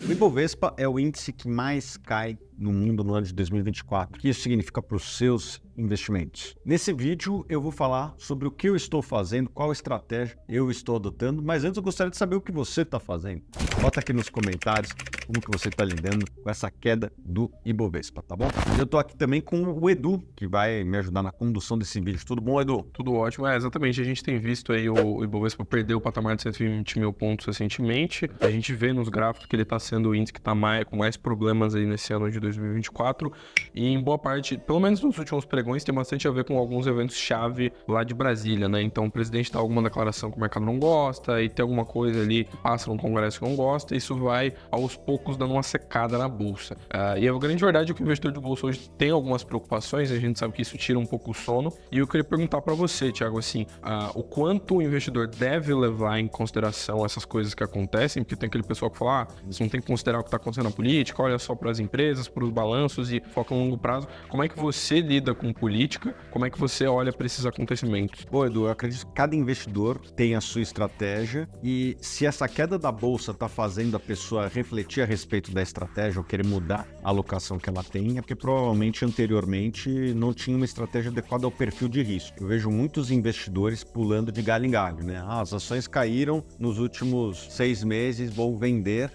O Ibovespa é o índice que mais cai no mundo no ano de 2024. O que isso significa para os seus investimentos? Nesse vídeo eu vou falar sobre o que eu estou fazendo, qual estratégia eu estou adotando, mas antes eu gostaria de saber o que você está fazendo. Bota aqui nos comentários como que você está lidando com essa queda do Ibovespa, tá bom? Eu estou aqui também com o Edu, que vai me ajudar na condução desse vídeo. Tudo bom, Edu? Tudo ótimo, exatamente. A gente tem visto aí o Ibovespa perder o patamar de 120 mil pontos recentemente. A gente vê nos gráficos que ele está sendo o índice que está com mais problemas aí nesse ano de 2024. E em boa parte, pelo menos nos últimos pregões, tem bastante a ver com alguns eventos-chave lá de Brasília, né? Então o presidente dá alguma declaração que o mercado não gosta e tem alguma coisa ali que passa no Congresso que não gosta, e isso vai aos poucos dando uma secada na bolsa. E a grande verdade é que o investidor de bolsa hoje tem algumas preocupações, a gente sabe que isso tira um pouco o sono. E eu queria perguntar para você, Thiago, assim, o quanto o investidor deve levar em consideração essas coisas que acontecem, porque tem aquele pessoal que fala, você não tem que considerar o que está acontecendo na política, olha só para as empresas, para os balanços e foca no longo prazo. Como é que você lida com política? Como é que você olha para esses acontecimentos? Bom, Edu, eu acredito que cada investidor tem a sua estratégia e se essa queda da bolsa está fazendo a pessoa refletir a respeito da estratégia ou querer mudar a alocação que ela tem, é porque provavelmente anteriormente não tinha uma estratégia adequada ao perfil de risco. Eu vejo muitos investidores pulando de galho em galho, né? As ações caíram nos últimos 6 meses, vou vender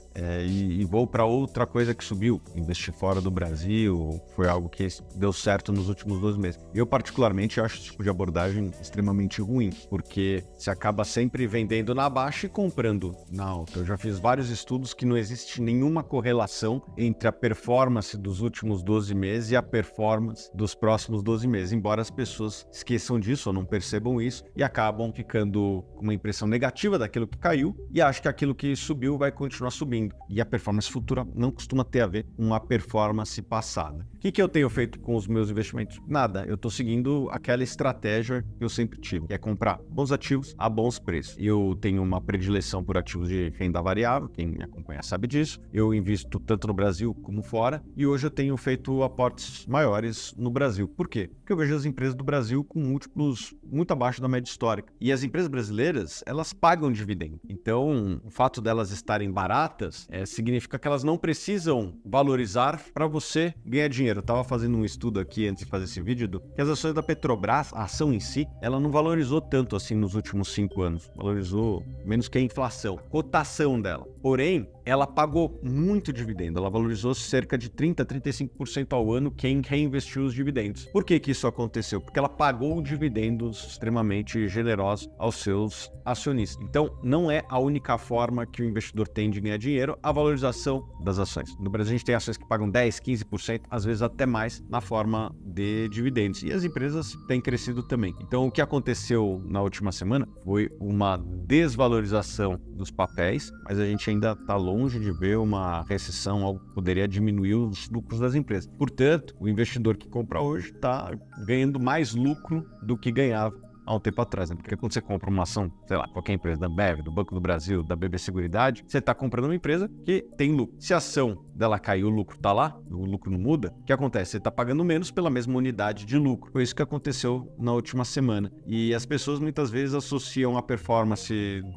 e vou para outra coisa que subiu. Investir fora do Brasil foi algo que deu certo nos últimos 12 meses. Eu, particularmente, acho esse tipo de abordagem extremamente ruim, porque se acaba sempre vendendo na baixa e comprando na alta. Eu já fiz vários estudos que não existe nenhuma correlação entre a performance dos últimos 12 meses e a performance dos próximos 12 meses, embora as pessoas esqueçam disso ou não percebam isso e acabam ficando com uma impressão negativa daquilo que caiu e acham que aquilo que subiu vai continuar subindo. E a performance futura não costuma ter a ver com a performance passada. O que eu tenho feito com os meus investimentos? Nada, eu estou seguindo aquela estratégia que eu sempre tive, que é comprar bons ativos a bons preços. Eu tenho uma predileção por ativos de renda variável, quem me acompanha sabe disso. Eu invisto tanto no Brasil como fora e hoje eu tenho feito aportes maiores no Brasil. Por quê? Porque eu vejo as empresas do Brasil com múltiplos muito abaixo da média histórica. E as empresas brasileiras, elas pagam dividendo. Então, o fato delas estarem baratas significa que elas não precisam valorizar para você ganhar dinheiro. Eu estava fazendo um estudo aqui antes de fazer esse vídeo, que as ações da Petrobras, a ação em si, ela não valorizou tanto assim nos últimos 5 anos. Valorizou menos que a inflação, cotação dela. Porém, ela pagou muito dividendo. Ela valorizou cerca de 30% a 35% ao ano quem reinvestiu os dividendos. Por que isso aconteceu? Porque ela pagou dividendos extremamente generosos aos seus acionistas. Então, não é a única forma que o investidor tem de ganhar dinheiro, a valorização das ações. No Brasil, a gente tem ações que pagam 10%, 15%, às vezes até mais, na forma de dividendos. E as empresas têm crescido também. Então, o que aconteceu na última semana foi uma desvalorização dos papéis, mas a gente ainda está longe de ver uma recessão, algo que poderia diminuir os lucros das empresas. Portanto, o investidor que compra hoje está ganhando mais lucro do que ganhava há um tempo atrás, né? Porque quando você compra uma ação, sei lá, qualquer empresa, da Ambev, do Banco do Brasil, da BB Seguridade, você está comprando uma empresa que tem lucro. Se a ação dela cair, o lucro está lá, o lucro não muda, o que acontece? Você está pagando menos pela mesma unidade de lucro. Foi isso que aconteceu na última semana. E as pessoas muitas vezes associam a performance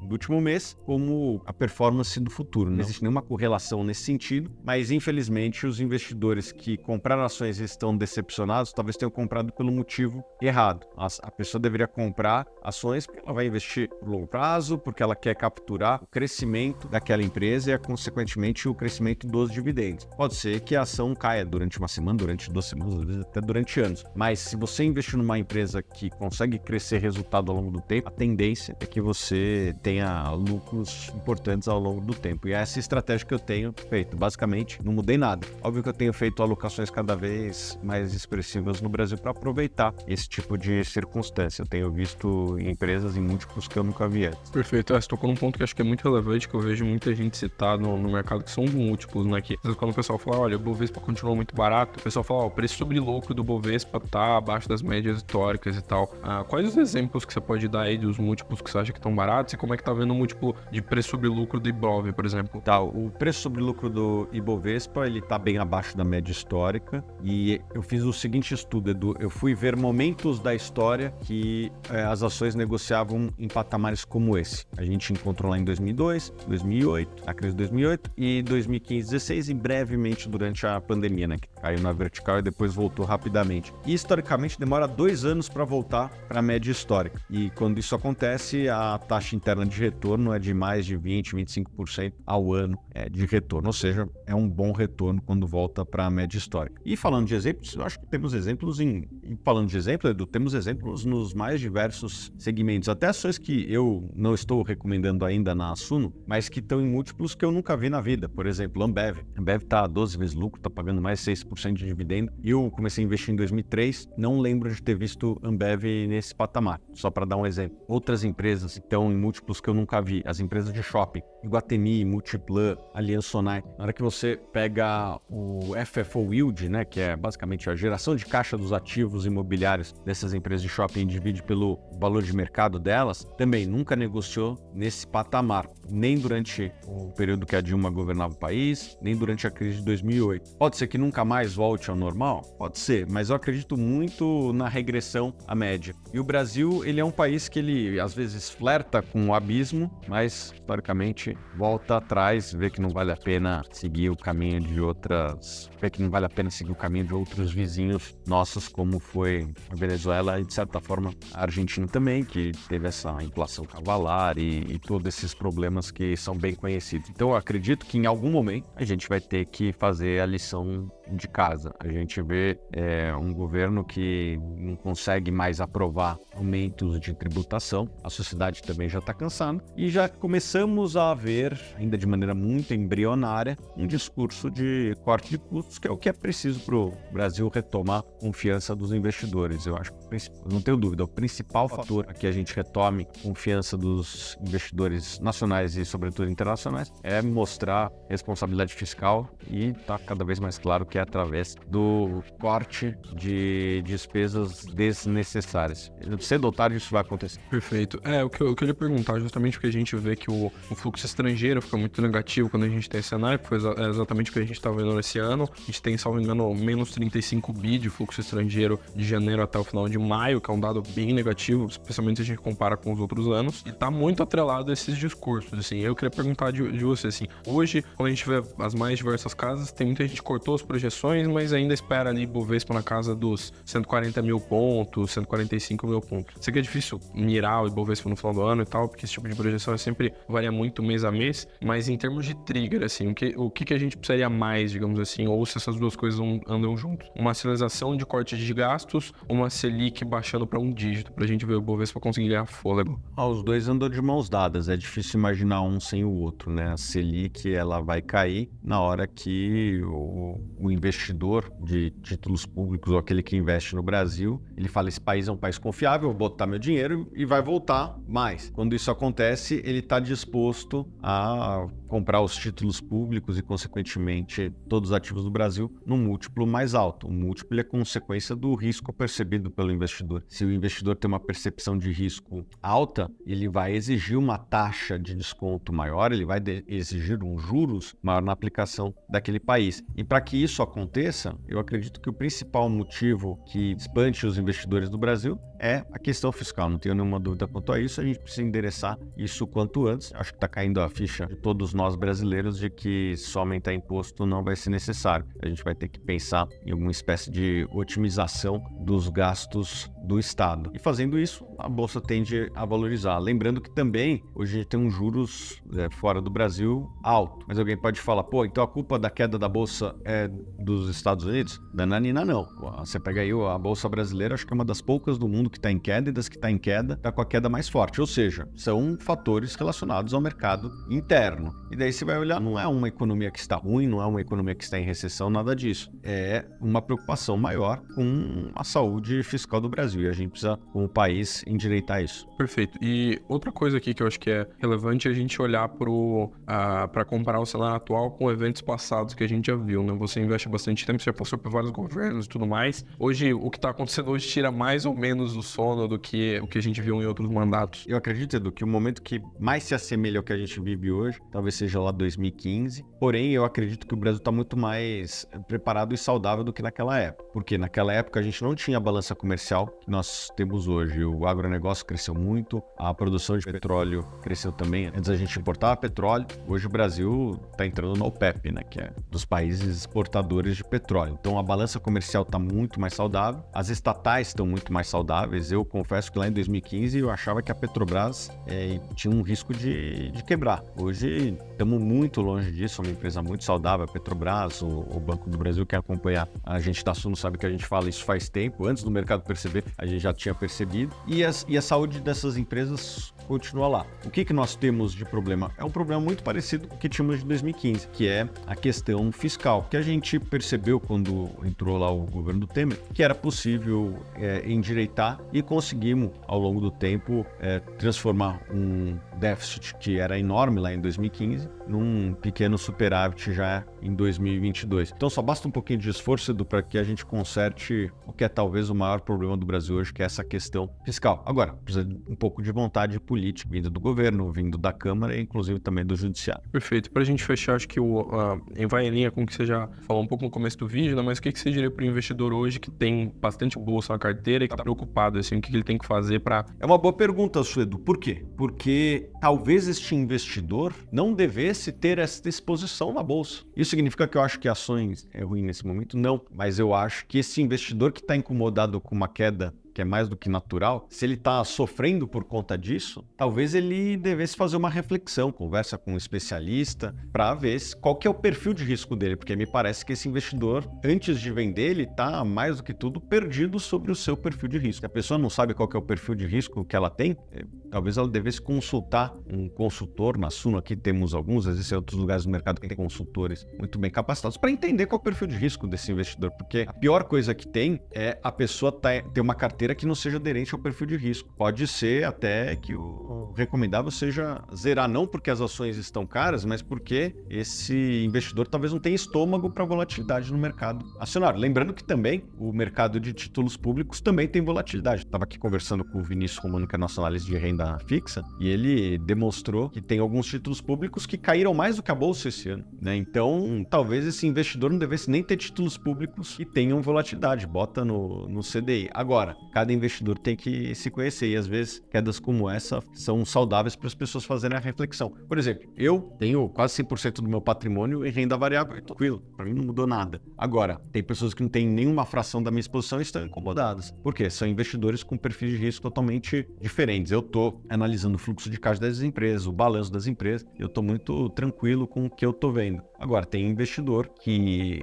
do último mês como a performance do futuro. Não existe nenhuma correlação nesse sentido, mas infelizmente os investidores que compraram ações e estão decepcionados, talvez tenham comprado pelo motivo errado. A pessoa deveria comprar ações porque ela vai investir por longo prazo, porque ela quer capturar o crescimento daquela empresa e, consequentemente, o crescimento dos dividendos. Pode ser que a ação caia durante uma semana, durante 2 semanas, às vezes até durante anos. Mas se você investir numa empresa que consegue crescer resultado ao longo do tempo, a tendência é que você tenha lucros importantes ao longo do tempo. E é essa estratégia que eu tenho feito. Basicamente, não mudei nada. Óbvio que eu tenho feito alocações cada vez mais expressivas no Brasil para aproveitar esse tipo de circunstância. Eu tenho visto empresas em múltiplos que eu nunca vi antes. Perfeito, você tocou num ponto que acho que é muito relevante, que eu vejo muita gente citar no mercado, que são os múltiplos, né? Que às vezes quando o pessoal fala, olha, o Bovespa continuou muito barato, o pessoal fala, o preço sobre lucro do Bovespa tá abaixo das médias históricas e tal. Quais os exemplos que você pode dar aí dos múltiplos que você acha que estão baratos e como é que tá vendo o múltiplo de preço sobre lucro do Ibov, por exemplo? Tá, o preço sobre lucro do Ibovespa, ele tá bem abaixo da média histórica e eu fiz o seguinte estudo, Edu, eu fui ver momentos da história que as ações negociavam em patamares como esse. A gente encontrou lá em 2002, 2008, a crise de 2008 e 2015, 2016 e brevemente durante a pandemia, né, que caiu na vertical e depois voltou rapidamente. E historicamente demora 2 anos para voltar para a média histórica. E quando isso acontece, a taxa interna de retorno é de mais de 20, 25% ao ano de retorno, ou seja, é um bom retorno quando volta para a média histórica. E falando de exemplos, eu acho que temos exemplos falando de exemplo, Edu, temos exemplos nos mais diversos segmentos, até ações que eu não estou recomendando ainda na Suno, mas que estão em múltiplos que eu nunca vi na vida. Por exemplo, Ambev. Ambev está a 12 vezes lucro, está pagando mais 6% de dividendo. Eu comecei a investir em 2003, não lembro de ter visto Ambev nesse patamar, só para dar um exemplo. Outras empresas estão em múltiplos que eu nunca vi, as empresas de shopping, Iguatemi, Multiplan, Aliansce Sonae. Na hora que você pega o FFO Yield, né, que é basicamente a geração de caixa dos ativos imobiliários dessas empresas de shopping e divide pelo valor de mercado delas, também nunca negociou nesse patamar, nem durante o período que a Dilma governava o país, nem durante a crise de 2008. Pode ser que nunca mais volte ao normal? Pode ser, mas eu acredito muito na regressão à média. E o Brasil, ele é um país que ele às vezes flerta com o abismo, mas historicamente volta atrás, vê que não vale a pena seguir o caminho de outros vizinhos nossos, como foi a Venezuela e de certa forma a Argentina também, que teve essa inflação cavalar e todos esses problemas que são bem conhecidos. Então eu acredito que em algum momento a gente vai ter que fazer a lição de casa. A gente vê um governo que não consegue mais aprovar aumentos de tributação, a sociedade também já está cansada e já começamos a ver, ainda de maneira muito embrionária, um discurso de corte de custos, que é o que é preciso para o Brasil retomar a confiança dos investidores. Eu acho que, não tenho dúvida, o principal fator para que a gente retome confiança dos investidores nacionais e, sobretudo, internacionais é mostrar responsabilidade fiscal e está cada vez mais claro que é através do corte de despesas desnecessárias. Cedo ou tarde isso vai acontecer. Perfeito. O que eu queria perguntar, justamente porque a gente vê que o fluxo estrangeiro fica muito negativo quando a gente tem esse cenário, que foi exatamente o que a gente está vendo nesse ano. A gente tem, salvo engano, menos 35 bi de fluxo estrangeiro de janeiro até o final de maio, que é um dado bem negativo, especialmente se a gente compara com os outros anos, e está muito atrelado a esses discursos, assim. Eu queria perguntar de você, assim, hoje, quando a gente vê as mais diversas casas, tem muita gente que cortou as projeções, mas ainda espera ali Bovespa na casa dos 140 mil pontos, 145 mil pontos. Sei que é difícil mirar o Ibovespa no final do ano e tal, porque esse tipo de projeção sempre varia muito mês a mês, mas em termos de trigger, assim, o que a gente precisaria mais, digamos assim, ou se essas duas coisas andam juntos? Uma sinalização de corte de gastos, uma Selic baixando para um dígito, pra gente ver o Ibovespa conseguir ganhar fôlego. Os dois andam de mãos dadas, é difícil imaginar um sem o outro, né? A Selic, ela vai cair na hora que o investidor de títulos públicos ou aquele que investe no Brasil, ele fala, esse país é um país confiável, vou botar meu dinheiro e vai voltar mais. Quando isso acontece, ele está disposto a comprar os títulos públicos e, consequentemente, todos os ativos do Brasil num múltiplo mais alto. O múltiplo é consequência do risco percebido pelo investidor. Se o investidor tem uma percepção de risco alta, ele vai exigir uma taxa de desconto maior, ele vai exigir um juros maior na aplicação daquele país. E para que isso aconteça, eu acredito que o principal motivo que espante os investidores do Brasil é a questão fiscal. Não tenho nenhuma dúvida quanto a isso, a gente precisa endereçar isso quanto antes. Acho que está caindo a ficha de todos nós brasileiros de que só aumentar imposto não vai ser necessário. A gente vai ter que pensar em alguma espécie de otimização dos gastos do Estado. E fazendo isso, a Bolsa tende a valorizar. Lembrando que também hoje a gente tem um juros fora do Brasil alto. Mas alguém pode falar, então a culpa da queda da Bolsa é dos Estados Unidos? Nananina, não. Você pega aí a Bolsa brasileira, acho que é uma das poucas do mundo que está em queda, e das que está em queda, está com a queda mais forte. Ou seja, são fatores relacionados ao mercado interno. E daí você vai olhar, não é uma economia que está ruim, não é uma economia que está em recessão, nada disso. É uma preocupação maior com a saúde fiscal do Brasil. E a gente precisa, como país, endireitar isso. Perfeito. E outra coisa aqui que eu acho que é relevante é a gente olhar para comparar o cenário atual com eventos passados que a gente já viu, né? Você investe bastante tempo, você já passou por vários governos e tudo mais. Hoje, o que está acontecendo hoje tira mais ou menos do sono do que o que a gente viu em outros mandatos. Eu acredito, Edu, que o momento que mais se assemelha ao que a gente vive hoje, talvez seja lá 2015. Porém, eu acredito que o Brasil está muito mais preparado e saudável do que naquela época. Porque naquela época a gente não tinha a balança comercial que nós temos hoje. O agronegócio cresceu muito, a produção de petróleo cresceu também. Antes a gente importava petróleo, hoje o Brasil está entrando no OPEP, né, que é dos países exportadores de petróleo. Então a balança comercial está muito mais saudável, as estatais estão muito mais saudáveis. Eu confesso que lá em 2015 eu achava que a Petrobras tinha um risco de quebrar. Hoje estamos muito longe disso, é uma empresa muito saudável, a Petrobras, o Banco do Brasil, quem acompanha a gente da Suno sabe que a gente fala isso faz tempo, antes do mercado perceber, a gente já tinha percebido, e a saúde dessas empresas continua lá. O que nós temos de problema? É um problema muito parecido com o que tínhamos de 2015, que é a questão fiscal, que a gente percebeu quando entrou lá o governo do Temer, que era possível endireitar e conseguimos, ao longo do tempo, transformar um déficit que era enorme lá em 2015 num pequeno superávit já em 2022. Então só basta um pouquinho de esforço, Edu, para que a gente conserte o que é talvez o maior problema do Brasil hoje, que é essa questão fiscal. Agora, precisa de um pouco de vontade política, vindo do governo, vindo da Câmara e inclusive também do Judiciário. Perfeito. Para a gente fechar, acho que vai em linha com o que você já falou um pouco no começo do vídeo, né? Mas o que você diria para o investidor hoje que tem bastante bolsa na carteira e que está preocupado, assim, o que ele tem que fazer para... É uma boa pergunta, Suedo. Por quê? Porque talvez este investidor não devesse ter essa exposição na bolsa. Isso significa que eu acho que ações é ruim nesse momento? Não. Mas eu acho que esse investidor que está incomodado com uma queda que é mais do que natural, se ele está sofrendo por conta disso, talvez ele devesse fazer uma reflexão, conversa com um especialista para ver qual que é o perfil de risco dele, porque me parece que esse investidor, antes de vender, ele está mais do que tudo perdido sobre o seu perfil de risco. Se a pessoa não sabe qual que é o perfil de risco que ela tem, talvez ela devesse consultar um consultor. Na Suno aqui temos alguns, às vezes em outros lugares do mercado que tem consultores muito bem capacitados para entender qual é o perfil de risco desse investidor, porque a pior coisa que tem é a pessoa ter uma carteira que não seja aderente ao perfil de risco. Pode ser até que o recomendável seja zerar, não porque as ações estão caras, mas porque esse investidor talvez não tenha estômago para volatilidade no mercado acionário. Lembrando que também o mercado de títulos públicos também tem volatilidade. Estava aqui conversando com o Vinícius Romano, que é nosso analista de renda fixa, e ele demonstrou que tem alguns títulos públicos que caíram mais do que a bolsa esse ano, né? Então, talvez esse investidor não devesse nem ter títulos públicos que tenham volatilidade. Bota no CDI. Agora, cada investidor tem que se conhecer e às vezes quedas como essa são saudáveis para as pessoas fazerem a reflexão. Por exemplo, eu tenho quase 100% do meu patrimônio em renda variável, tranquilo, para mim não mudou nada. Agora, tem pessoas que não têm nenhuma fração da minha exposição e estão incomodadas. Por quê? São investidores com perfis de risco totalmente diferentes. Eu estou analisando o fluxo de caixa das empresas, o balanço das empresas, eu estou muito tranquilo com o que eu estou vendo. Agora, tem investidor que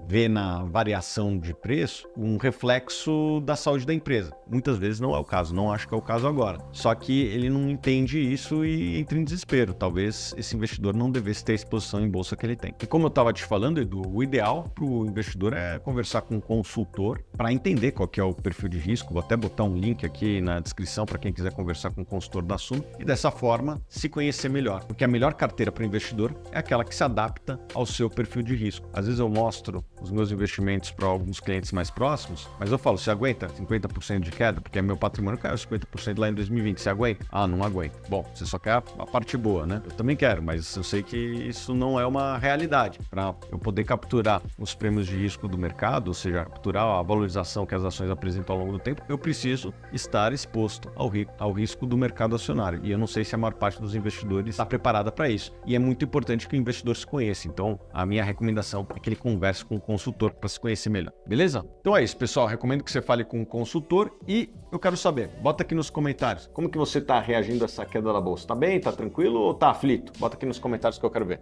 vê na variação de preço um reflexo da saúde da empresa. Muitas vezes não é o caso, não acho que é o caso agora. Só que ele não entende isso e entra em desespero. Talvez esse investidor não devesse ter a exposição em bolsa que ele tem. E como eu estava te falando, Edu, o ideal para o investidor é conversar com um consultor para entender qual que é o perfil de risco. Vou até botar um link aqui na descrição para quem quiser conversar com um consultor da Suno e dessa forma se conhecer melhor. Porque a melhor carteira para o investidor é aquela que se adapta ao seu perfil de risco. Às vezes eu mostro os meus investimentos para alguns clientes mais próximos, mas eu falo, você aguenta 50% de queda? Porque meu patrimônio caiu 50% lá em 2020, você aguenta? Ah, não aguento. Bom, você só quer a parte boa, né? Eu também quero, mas eu sei que isso não é uma realidade. Para eu poder capturar os prêmios de risco do mercado, ou seja, capturar a valorização que as ações apresentam ao longo do tempo, eu preciso estar exposto ao risco do mercado acionário. E eu não sei se a maior parte dos investidores está preparada para isso. E é muito importante que o investidor se conheça. Então, a minha recomendação é que ele converse com o consultor para se conhecer melhor. Beleza? Então é isso, pessoal. Recomendo que você fale com o consultor e eu quero saber, bota aqui nos comentários, como que você está reagindo a essa queda da bolsa? Tá bem? Tá tranquilo ou tá aflito? Bota aqui nos comentários que eu quero ver.